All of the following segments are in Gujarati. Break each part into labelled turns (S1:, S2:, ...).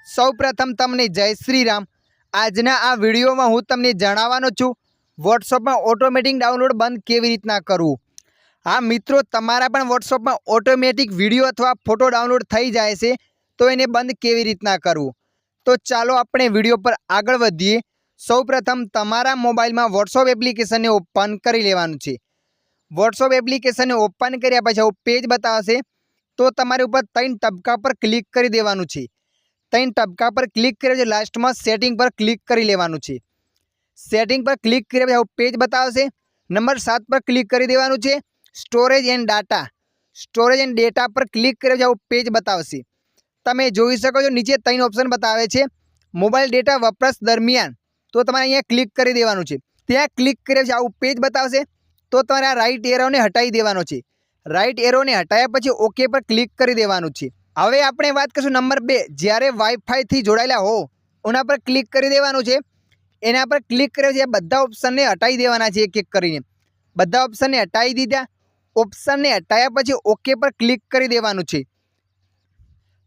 S1: સૌપ્રથમ તમને જય શ્રી રામ। આજના આ વિડીયોમાં હું તમને જણાવવાનો છું વોટ્સઅપમાં ઓટોમેટિક ડાઉનલોડ બંધ કેવી રીતના કરવું। હા મિત્રો, તમારા પણ વોટ્સઅપમાં ઓટોમેટિક વિડીયો અથવા ફોટો ડાઉનલોડ થઈ જાય છે, તો એને બંધ કેવી રીતના કરવું। તો ચાલો આપણે વિડીયો પર આગળ વધીએ। સૌપ્રથમ તમારા મોબાઈલમાં વોટ્સઅપ એપ્લિકેશનને ઓપન કરી લેવાનું છે। વોટ્સઅપ એપ્લિકેશનને ઓપન કર્યા પછી પેજ બતાવશે, તો તમારે ઉપર 3 ટપકા પર ક્લિક કરી દેવાનું છે। 3 ટપકા પર ક્લિક કર્યા પછી લાસ્ટમાં સેટિંગ પર ક્લિક કરી લેવાનું છે। સેટિંગ પર ક્લિક કર્યા પછી પેજ બતાવશે। નંબર 7 પર ક્લિક કરી દેવાનું છે, storage and data. Storage and data પર ક્લિક કર્યા પછી પેજ બતાવશે। તમે જોઈ શકો છો નીચે 3 ઓપ્શન બતાવે છે। મોબાઈલ ડેટા વપરાશ દરમિયાન, તો તમારે અહીંયા ક્લિક કરી દેવાનું છે। ત્યાં ક્લિક કર્યા પછી આવું પેજ બતાવશે, તો તમારે આ રાઈટ એરોને હટાવી દેવાનો છે। રાઈટ એરોને હટાવ્યા પછી ઓકે પર ક્લિક કરી દેવાનું છે। હવે આપણે વાત કરીશું નંબર 2, જ્યારે વાઈફાઈથી જોડાયેલા હો એના પર ક્લિક કરી દેવાનું છે। એના પર ક્લિક કર્યા પછી બધા ઓપ્શનને હટાવી દેવાના છે, એક એક કરીને। બધા ઓપ્શનને હટાવી દીધા। ઓપ્શનને હટાવ્યા પછી ઓકે પર ક્લિક કરી દેવાનું છે।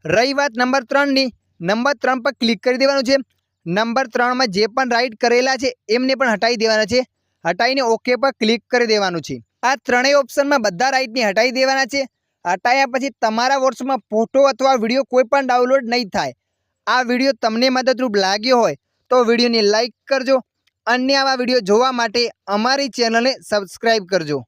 S1: રહી વાત નંબર 3ની, નંબર 3 પર ક્લિક કરી દેવાનું છે। નંબર 3માં જે પણ રાઈટ કરેલા છે એમને પણ હટાવી દેવાના છે। હટાવીને ઓકે પર ક્લિક કરી દેવાનું છે। આ ત્રણેય ઓપ્શનમાં બધા રાઈટને હટાવી દેવાના છે। હટાવ્યા પછી તમારા વોટ્સઅપમાં ફોટો અથવા વિડીયો કોઈ પણ ડાઉનલોડ નહીં થાય। આ વિડીયો તમને મદદરૂપ લાગ્યો હોય તો વિડીયોને લાઈક કરજો। અન્ય આવા વિડીયો જોવા માટે અમારી ચેનલને સબસ્ક્રાઈબ કરજો।